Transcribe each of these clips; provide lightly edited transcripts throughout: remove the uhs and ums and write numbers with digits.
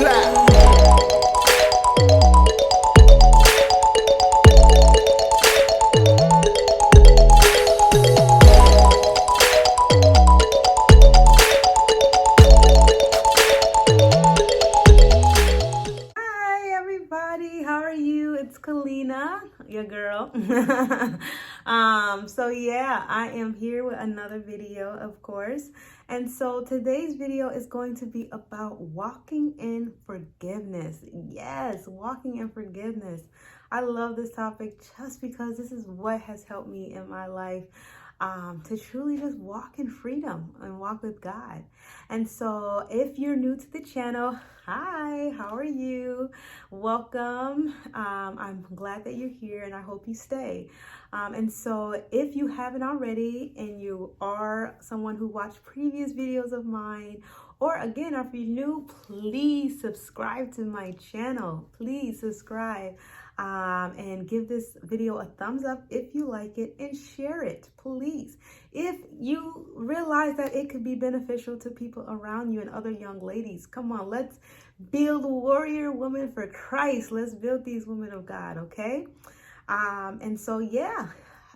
It's Colleena, your girl. So yeah, I am here with another video, of course. And so today's video is going to be about walking in forgiveness. Yes, walking in forgiveness. I love this topic just because this is what has helped me in my life. To truly just walk in freedom and walk with God. And so if you're new to the channel, hi, how are you? Welcome. I'm glad that you're here and I hope you stay. And so if you haven't already and you are someone who watched previous videos of mine, or again, if you're new, please subscribe to my channel. Please subscribe. And give this video a thumbs up if you like it, and share it, please. If you realize that it could be beneficial to people around you and other young ladies, come on, let's build warrior women for Christ. Let's build these women of God, okay? And so, yeah,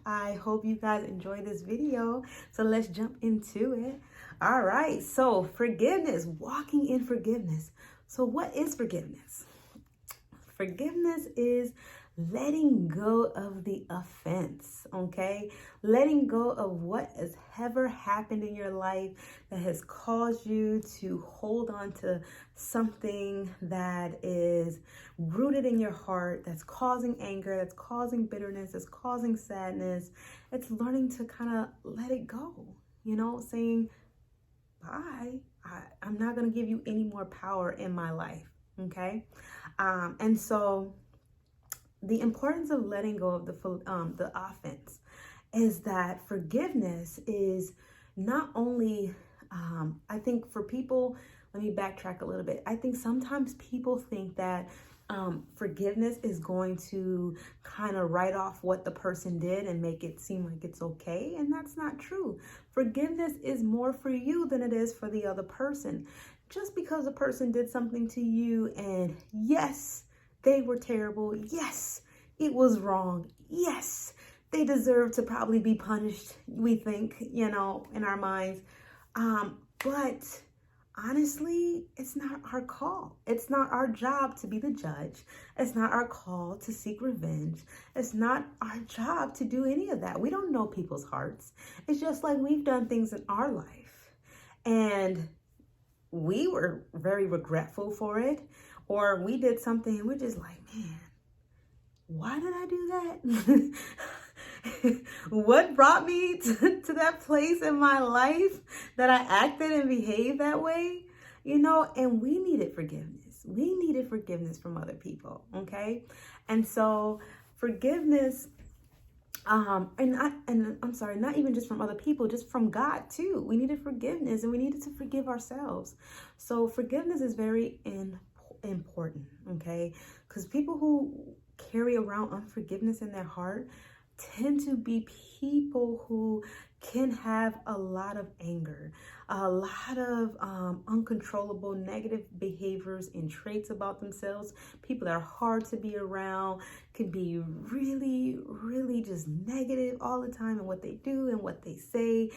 I hope you guys enjoy this video. So let's jump into it. All right, so forgiveness, walking in forgiveness. So what is forgiveness? Forgiveness is letting go of the offense, okay? Letting go of what has ever happened in your life that has caused you to hold on to something that is rooted in your heart, that's causing anger, that's causing bitterness, that's causing sadness. It's learning to kind of let it go, you know, saying, bye, I'm not going to give you any more power in my life, okay? And so the importance of letting go of the offense is that forgiveness is not only, I think for people, let me backtrack a little bit. I think sometimes people think that forgiveness is going to kind of write off what the person did and make it seem like it's okay. And that's not true. Forgiveness is more for you than it is for the other person. Just because a person did something to you and yes, they were terrible. Yes, it was wrong. Yes, they deserve to probably be punished, we think, you know, in our minds. But honestly, it's not our call. It's not our job to be the judge. It's not our call to seek revenge. It's not our job to do any of that. We don't know people's hearts. It's just like we've done things in our life and we were very regretful for it, or we did something and we're just like, man, why did I do that? What brought me to that place in my life that I acted and behaved that way? You know, and we needed forgiveness. We needed forgiveness from other people, okay? And so forgiveness, and I'm sorry, not even just from other people, just from God too. We needed forgiveness and we needed to forgive ourselves. So forgiveness is very important, okay? Because people who carry around unforgiveness in their heart tend to be people who can have a lot of anger, a lot of uncontrollable negative behaviors and traits about themselves. People that are hard to be around, can be really, really just negative all the time in what they do and what they say,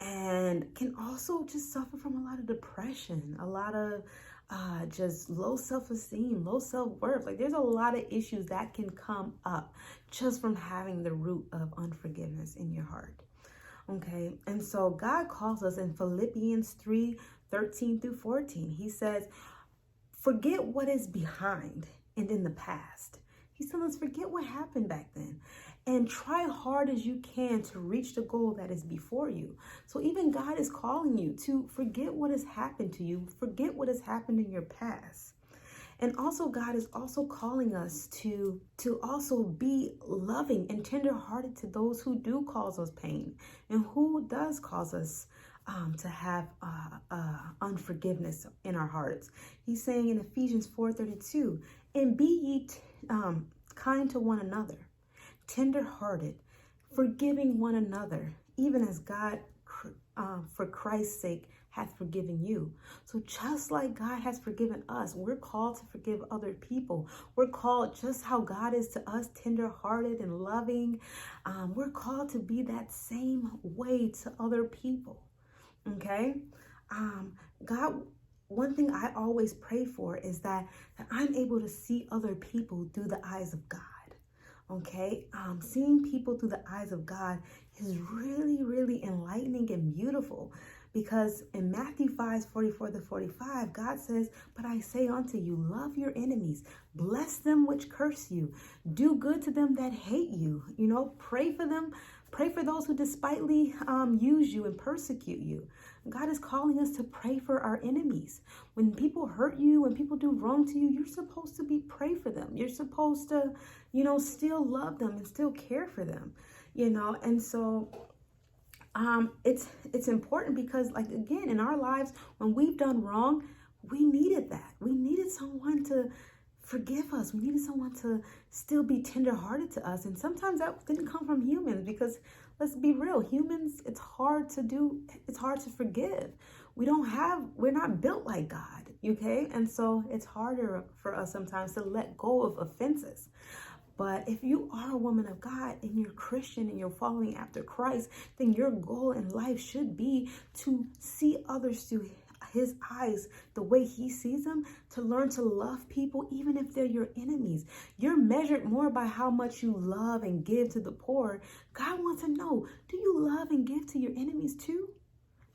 and can also just suffer from a lot of depression, a lot of just low self-esteem, low self-worth. Like there's a lot of issues that can come up just from having the root of unforgiveness in your heart. Okay, and so God calls us in Philippians 3:13 through 14. He says, forget what is behind and in the past. He's telling us, forget what happened back then and try hard as you can to reach the goal that is before you. So even God is calling you to forget what has happened to you, forget what has happened in your past. And also God is also calling us to also be loving and tenderhearted to those who do cause us pain and who does cause us to have unforgiveness in our hearts. He's saying in Ephesians 4:32, and be ye kind to one another, tenderhearted, forgiving one another, even as God, for Christ's sake, hath forgiven you. So just like God has forgiven us, we're called to forgive other people. We're called, just how God is to us, tender-hearted and loving. We're called to be that same way to other people. Okay? God, one thing I always pray for is that I'm able to see other people through the eyes of God. Okay? Seeing people through the eyes of God is really, really enlightening and beautiful, because in Matthew 5:44-45, God says, "But I say unto you, love your enemies, bless them which curse you, do good to them that hate you." You know, pray for them. Pray for those who despitefully use you and persecute you. God is calling us to pray for our enemies. When people hurt you, when people do wrong to you, you're supposed to pray for them. You're supposed to, still love them and still care for them, And so it's important because, like, again, in our lives, when we've done wrong, we needed that. We needed someone to forgive us. We needed someone to still be tenderhearted to us. And sometimes that didn't come from humans, because let's be real, humans, it's hard to forgive. We're not built like God, okay? And so it's harder for us sometimes to let go of offenses. But if you are a woman of God and you're Christian and you're following after Christ, then your goal in life should be to see others through his eyes, the way he sees them, to learn to love people, even if they're your enemies. You're measured more by how much you love and give to the poor. God wants to know, do you love and give to your enemies too?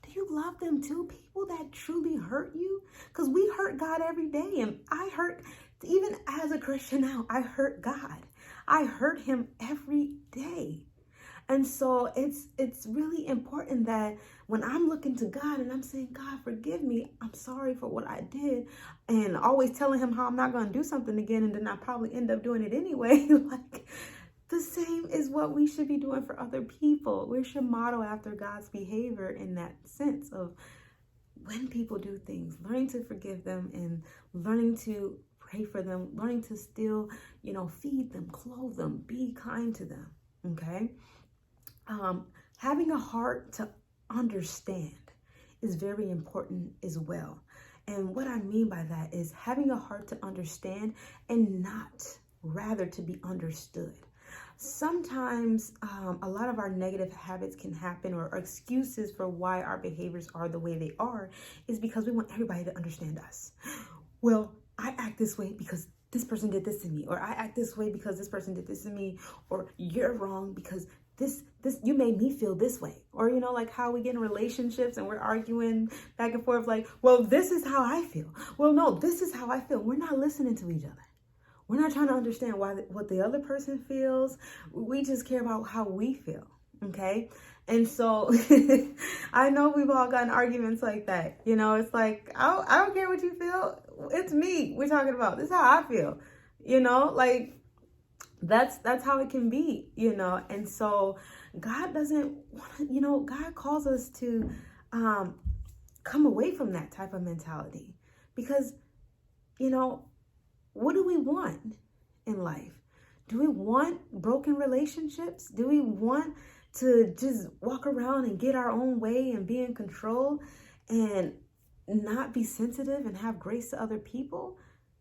Do you love them too? People that truly hurt you? Because we hurt God every day. And I hurt, even as a Christian now, I hurt God. I hurt him every day. And so it's really important that when I'm looking to God and I'm saying, God, forgive me, I'm sorry for what I did, and always telling him how I'm not going to do something again, and then I probably end up doing it anyway, like, the same is what we should be doing for other people. We should model after God's behavior in that sense of when people do things, learning to forgive them and learning to pray for them, learning to still, feed them, clothe them, be kind to them, okay? Having a heart to understand is very important as well. And what I mean by that is having a heart to understand and not rather to be understood. Sometimes a lot of our negative habits can happen, or excuses for why our behaviors are the way they are, is because we want everybody to understand us. Well, I act this way because this person did this to me, or I act this way because this person did this to me, or you're wrong because this you made me feel this way. Or like how we get in relationships and we're arguing back and forth, like, well, this is how I feel, well, no, this is how I feel. We're not listening to each other. We're not trying to understand what the other person feels. We just care about how we feel, okay? And so I know we've all gotten arguments like that. It's like, I don't care what you feel. It's me we're talking about. This is how I feel. Like, that's how it can be, And so God doesn't want God calls us to come away from that type of mentality, because, what do we want in life? Do we want broken relationships? Do we want to just walk around and get our own way and be in control and not be sensitive and have grace to other people?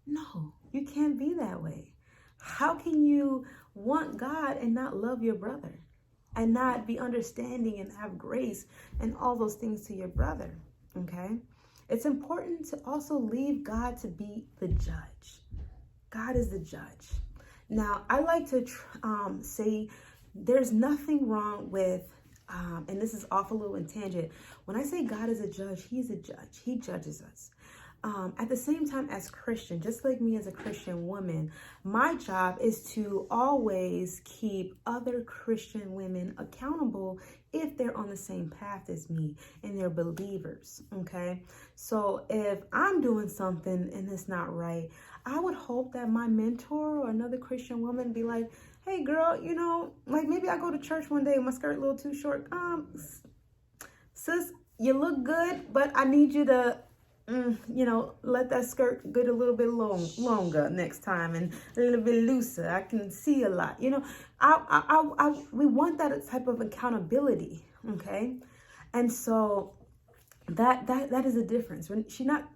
No, you can't be that way. How can you want God and not love your brother, and not be understanding and have grace and all those things to your brother? Okay? It's important to also leave God to be the judge. God is the judge. Now, I like to say there's nothing wrong with, and this is off a little in tangent. When I say God is a judge, he's a judge. He judges us. At the same time, as Christian, just like me as a Christian woman, my job is to always keep other Christian women accountable if they're on the same path as me and they're believers, okay? So if I'm doing something and it's not right, I would hope that my mentor or another Christian woman be like, hey girl, like maybe I go to church one day and my skirt a little too short. Sis, you look good, but I need you to let that skirt get a little bit longer next time, and a little bit looser. I can see a lot. We want that type of accountability, okay? And so That is a difference. When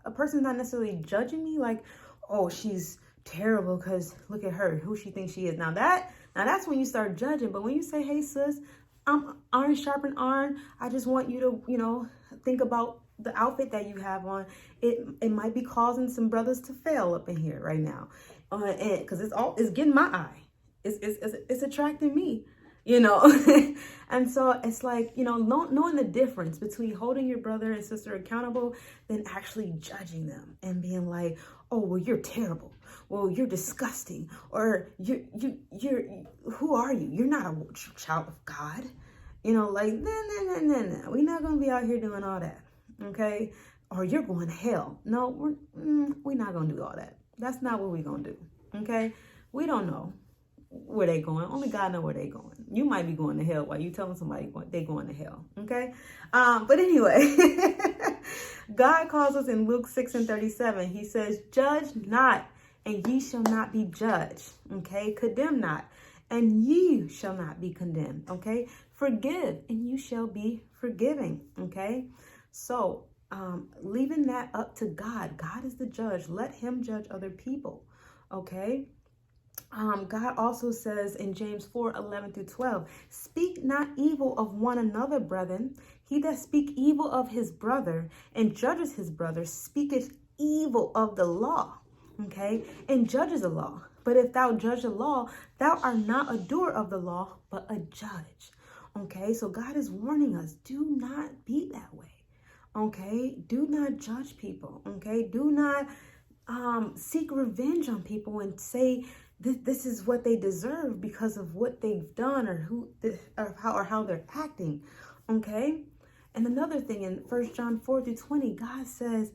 a person's not necessarily judging me like, oh, she's terrible because look at her, who she thinks she is. Now that's when you start judging. But when you say, hey sis, I'm iron sharpen iron, I just want you to, think about the outfit that you have on. It might be causing some brothers to fail up in here right now, because it's getting my eye. It's attracting me. And so it's like, knowing the difference between holding your brother and sister accountable than actually judging them and being like, oh, well, you're terrible. Well, you're disgusting. Or you're who are you? You're not a child of God. No. We're not going to be out here doing all that. Okay. Or you're going to hell. No, we're not going to do all that. That's not what we're going to do. Okay. We don't know where they going. Only God know where they going. You might be going to hell while you telling somebody they going to hell. Okay. But anyway, God calls us in Luke 6:37. He says, judge not, and ye shall not be judged. Okay. Condemn not, and ye shall not be condemned. Okay. Forgive, and you shall be forgiving. Okay. So, leaving that up to God. God is the judge. Let him judge other people. Okay. God also says in James 4:11-12, speak not evil of one another, brethren. He that speak evil of his brother and judges his brother speaketh evil of the law, okay, and judges the law. But if thou judge the law, thou art not a doer of the law, but a judge. Okay, so God is warning us, do not be that way. Okay, do not judge people. Okay, do not seek revenge on people and say this is what they deserve because of what they've done or how they're acting. Okay. And another thing in 1 John 4:20, God says,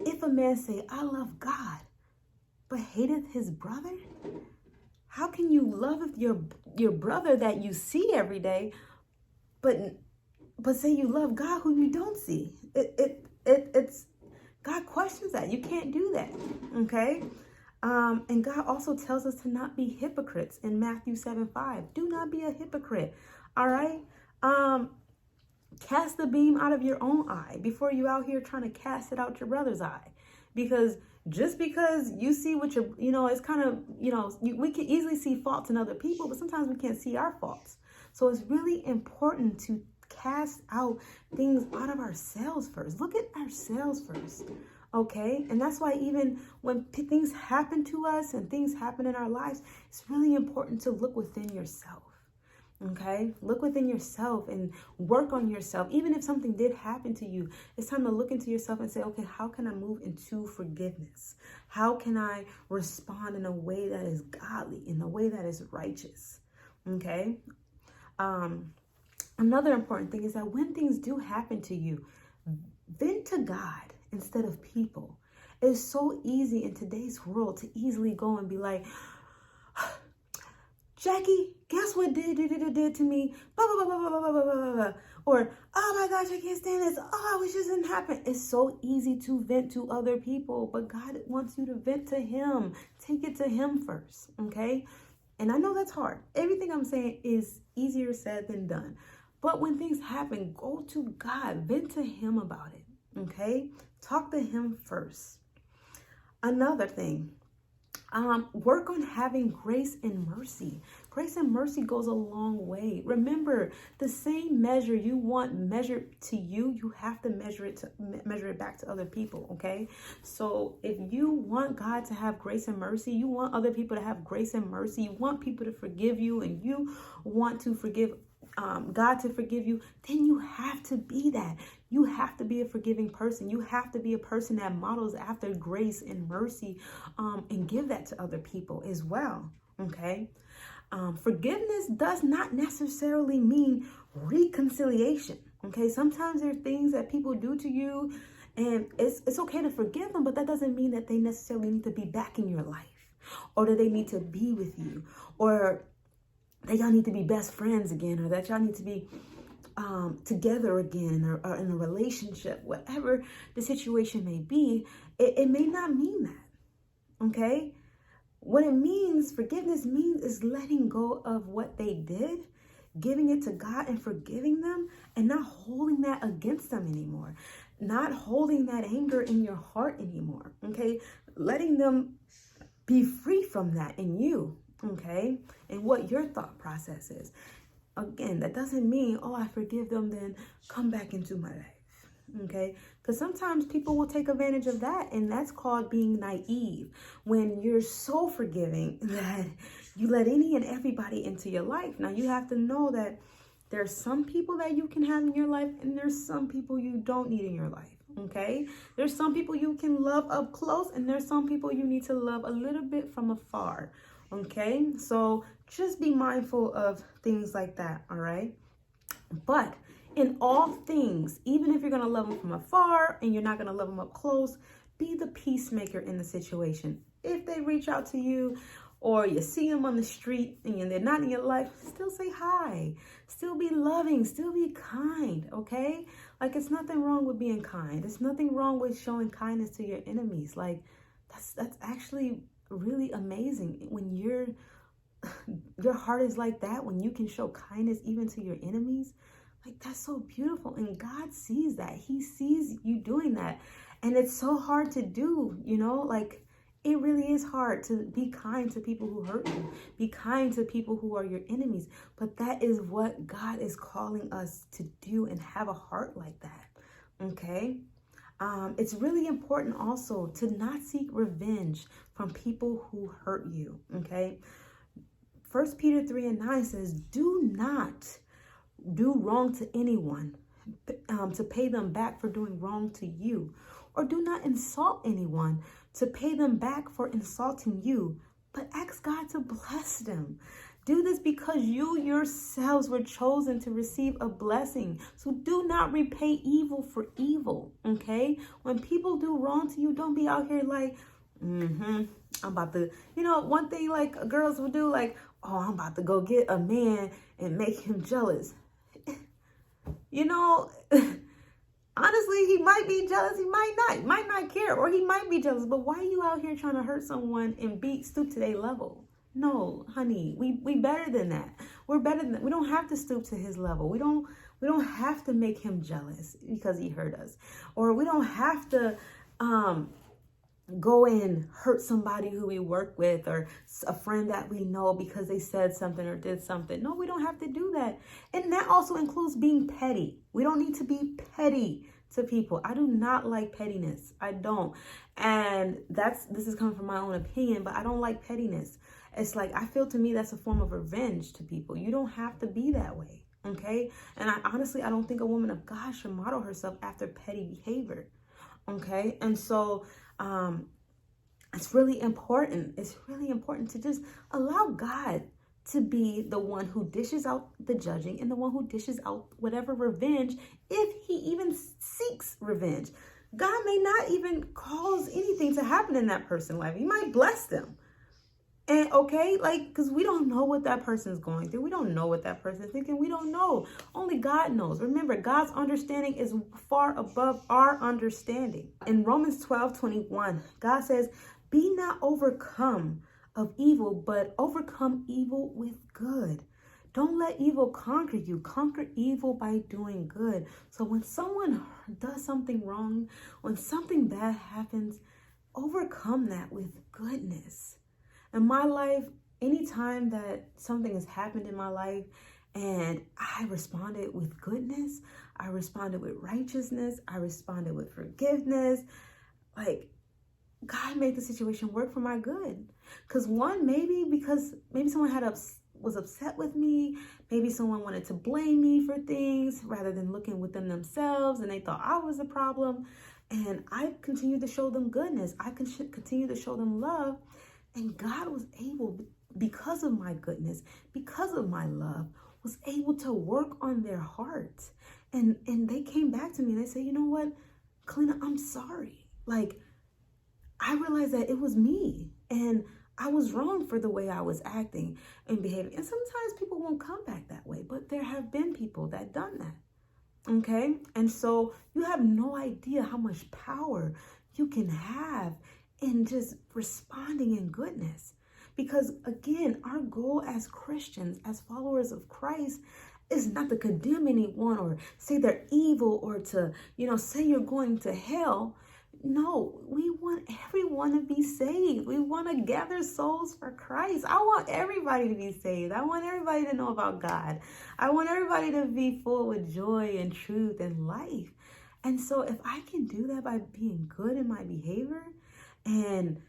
if a man say, I love God, but hateth his brother, how can you love your brother that you see every day, but say you love God who you don't see? It's God questions that. You can't do that. Okay. And God also tells us to not be hypocrites in Matthew 7:5. Do not be a hypocrite. All right. Cast the beam out of your own eye before you out here trying to cast it out your brother's eye. Because just because you see what it's kind of, we can easily see faults in other people, but sometimes we can't see our faults. So it's really important to cast out things out of ourselves first. Look at ourselves first. Okay. And that's why even when things happen to us and things happen in our lives, it's really important to look within yourself. Okay. Look within yourself and work on yourself. Even if something did happen to you, it's time to look into yourself and say, okay, how can I move into forgiveness? How can I respond in a way that is godly, in a way that is righteous? Okay. Another important thing is that when things do happen to you, vent to God instead of people. It's so easy in today's world to easily go and be like, Jackie, guess what did to me? Blah, blah, blah, blah, blah, blah, blah, blah, blah. Or, oh my gosh, I can't stand this. Oh, I wish this didn't happen. It's so easy to vent to other people, but God wants you to vent to him. Take it to him first, okay? And I know that's hard. Everything I'm saying is easier said than done. But when things happen, go to God. Vent to him about it, okay? Talk to him first. Another thing, work on having grace and mercy. Grace and mercy goes a long way. Remember, the same measure you want measured to you, you have to measure it back to other people, okay? So if you want God to have grace and mercy, you want other people to have grace and mercy, you want people to forgive you, and you want to forgive God to forgive you, then you have to be that. You have to be a forgiving person. You have to be a person that models after grace and mercy, and give that to other people as well. Okay. Forgiveness does not necessarily mean reconciliation. Okay. Sometimes there are things that people do to you, and it's okay to forgive them, but that doesn't mean that they necessarily need to be back in your life, or that they need to be with you, or that y'all need to be best friends again, or that y'all need to be together again, or in a relationship. Whatever the situation may be, it may not mean that. Okay. What it means, forgiveness means, is letting go of what they did, giving it to God and forgiving them, and not holding that against them anymore. not holding that anger in your heart anymore, okay? Letting them be free from that in you, okay? And what your thought process is. Again, that doesn't mean, oh, I forgive them, then come back into my life, okay? Because sometimes people will take advantage of that, and that's called being naive. When you're so forgiving that you let any and everybody into your life. Now, you have to know that there's some people that you can have in your life, and there's some people you don't need in your life, okay? There's some people you can love up close, and there's some people you need to love a little bit from afar, okay? So just be mindful of things like that, all right? But in all things, even if you're going to love them from afar and you're not going to love them up close, be the peacemaker in the situation. If they reach out to you, or you see them on the street and they're not in your life, still say hi. Still be loving. Still be kind, okay? Like, it's nothing wrong with being kind. There's nothing wrong with showing kindness to your enemies. Like, that's actually really amazing. When your heart is like that, when you can show kindness even to your enemies, like, that's so beautiful. And God sees that. He sees you doing that. And it's so hard to do, you know, like, it really is hard to be kind to people who hurt you. Be kind to people who are your enemies. But that is what God is calling us to do, and have a heart like that. Okay? It's really important also to not seek revenge from people who hurt you. Okay? 1 Peter 3:9 says, do not do wrong to anyone to pay them back for doing wrong to you. Or do not insult anyone to pay them back for insulting you, but ask God to bless them. Do this because you yourselves were chosen to receive a blessing. So do not repay evil for evil, okay? When people do wrong to you, don't be out here like, I'm about to, you know, one thing like girls will do, like, oh, I'm about to go get a man and make him jealous. You know, honestly, he might be jealous, he might not care, or he might be jealous, but why are you out here trying to hurt someone and stoop to their level? No, honey, we better than that. We're better than that. We don't have to stoop to his level. We don't have to make him jealous because he hurt us. Or we don't have to go and hurt somebody who we work with, or a friend that we know because they said something or did something. No, we don't have to do that. And that also includes being petty. We don't need to be petty to people. I do not like pettiness. I don't. And this is coming from my own opinion, but I don't like pettiness. It's like, I feel to me that's a form of revenge to people. You don't have to be that way. Okay. And I don't think a woman of God should model herself after petty behavior. Okay. And so, it's really important. It's really important to just allow God to be the one who dishes out the judging and the one who dishes out whatever revenge, if he even seeks revenge. God may not even cause anything to happen in that person's life. He might bless them. And okay, like, because we don't know what that person is going through. We don't know what that person is thinking. We don't know. Only God knows. Remember, God's understanding is far above our understanding. In Romans 12:21, God says, be not overcome of evil, but overcome evil with good. Don't let evil conquer you. Conquer evil by doing good. So when someone does something wrong, when something bad happens, overcome that with goodness. In my life, anytime that something has happened in my life and I responded with goodness, I responded with righteousness, I responded with forgiveness, like, God made the situation work for my good. Because maybe someone was upset with me. Maybe someone wanted to blame me for things rather than looking within themselves, and they thought I was the problem. And I continued to show them goodness. I continue to show them love. And God was able, because of my goodness, because of my love, was able to work on their hearts. And they came back to me and they said, you know what, Colleena, I'm sorry. Like, I realized that it was me and I was wrong for the way I was acting and behaving. And sometimes people won't come back that way, but there have been people that done that. Okay. And so you have no idea how much power you can have in just responding in goodness. Because again, our goal as Christians, as followers of Christ, is not to condemn anyone or say they're evil or to, say you're going to hell. No, we want everyone to be saved. We want to gather souls for Christ. I want everybody to be saved. I want everybody to know about God. I want everybody to be full with joy and truth and life. And so if I can do that by being good in my behavior and,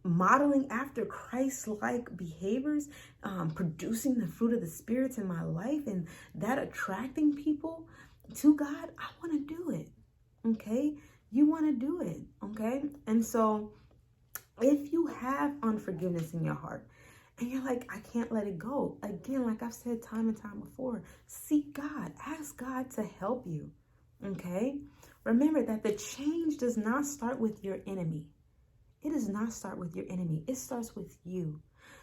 modeling after Christ-like behaviors, producing the fruit of the Spirit in my life and that attracting people to God, I want to do it. Okay? You want to do it, okay? And so if you have unforgiveness in your heart and you're like, I can't let it go, again, like I've said time and time before, seek God. Ask God to help you, okay? Remember that the change does not start with your enemy. It does not start with your enemy. It starts with you.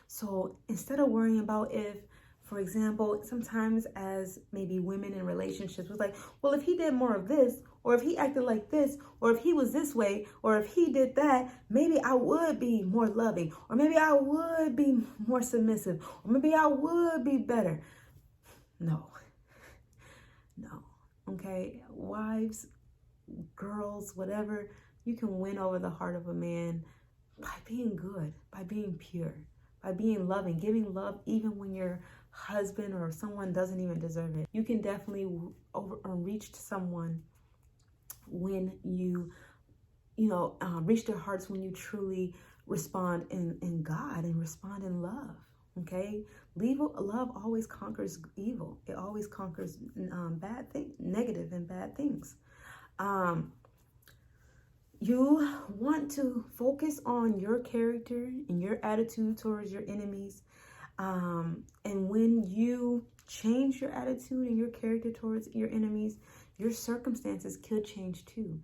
So instead of worrying about if, for example, sometimes as maybe women in relationships was like, well, if he did more of this, or if he acted like this, or if he was this way, or if he did that, maybe I would be more loving, or maybe I would be more submissive, or maybe I would be better. No, okay? Wives, girls, whatever, you can win over the heart of a man by being good, by being pure, by being loving, giving love even when your husband or someone doesn't even deserve it. You can definitely reach to someone when you reach their hearts when you truly respond in God and respond in love. Okay, love always conquers evil. It always conquers negative and bad things. You want to focus on your character and your attitude towards your enemies. And when you change your attitude and your character towards your enemies, your circumstances could change too.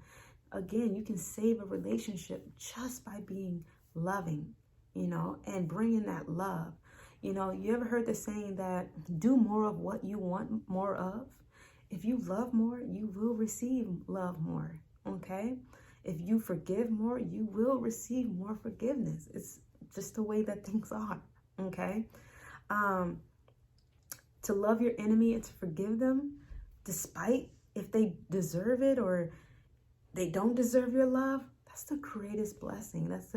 Again, you can save a relationship just by being loving, and bringing that love. You ever heard the saying that do more of what you want more of? If you love more, you will receive love more, okay? If you forgive more, you will receive more forgiveness. It's just the way that things are, okay? To love your enemy and to forgive them, despite if they deserve it or they don't deserve your love, that's the greatest blessing. That's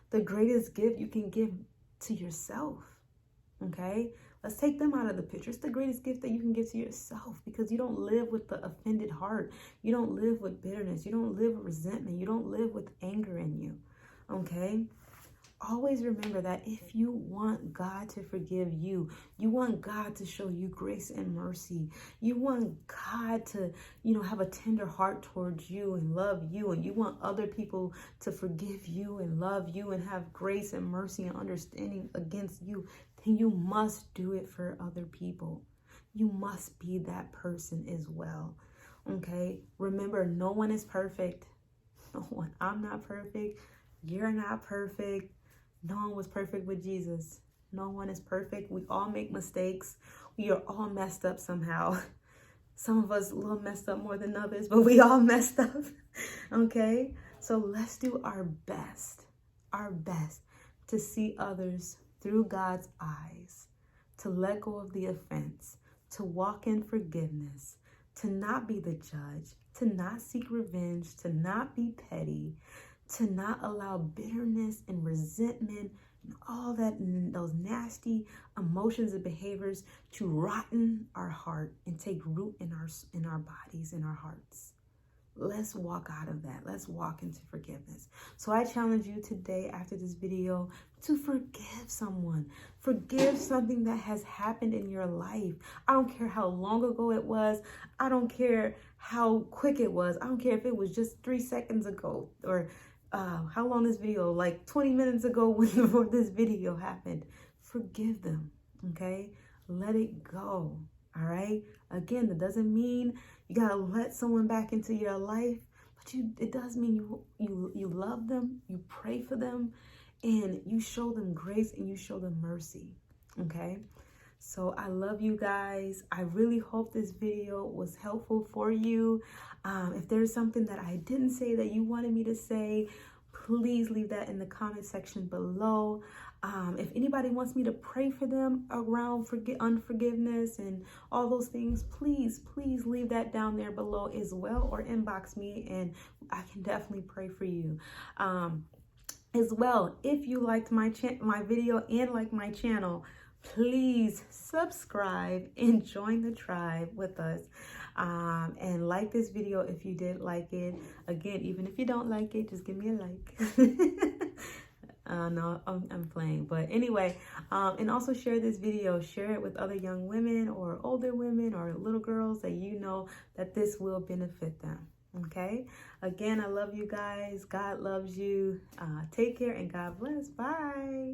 the greatest gift you can give to yourself, okay? Let's take them out of the picture. It's the greatest gift that you can give to yourself because you don't live with the offended heart. You don't live with bitterness. You don't live with resentment. You don't live with anger in you, okay? Always remember that if you want God to forgive you, you want God to show you grace and mercy, you want God to, have a tender heart towards you and love you, and you want other people to forgive you and love you and have grace and mercy and understanding against you, then you must do it for other people. You must be that person as well, okay? Remember, no one is perfect. No one. I'm not perfect. You're not perfect. No one was perfect with Jesus. No one is perfect. We all make mistakes. We are all messed up somehow. Some of us a little messed up more than others, but we all messed up. Okay? So let's do our best to see others through God's eyes, to let go of the offense, to walk in forgiveness, to not be the judge, to not seek revenge, to not be petty, to not allow bitterness and resentment and all that, and those nasty emotions and behaviors to rotten our heart and take root in our bodies, in our hearts. Let's walk out of that. Let's walk into forgiveness. So I challenge you today after this video to forgive someone. Forgive something that has happened in your life. I don't care how long ago it was. I don't care how quick it was. I don't care if it was just 3 seconds ago or how long this video, like 20 minutes ago before this video happened. Forgive them, okay? Let it go, all right? Again, that doesn't mean you gotta let someone back into your life, but it does mean you love them, you pray for them, and you show them grace and you show them mercy, okay? So I love you guys. I really hope this video was helpful for you. If there's something that I didn't say that you wanted me to say, please leave that in the comment section below. If anybody wants me to pray for them around unforgiveness and all those things, please leave that down there below as well, or inbox me and I can definitely pray for you. As well, if you liked my video and like my channel, please subscribe and join the tribe with us. And like this video if you did like it. Again, even if you don't like it, just give me a like. No, I'm playing. But anyway, and also share this video. Share it with other young women or older women or little girls that you know that this will benefit them. Okay? Again, I love you guys. God loves you. Take care and God bless. Bye.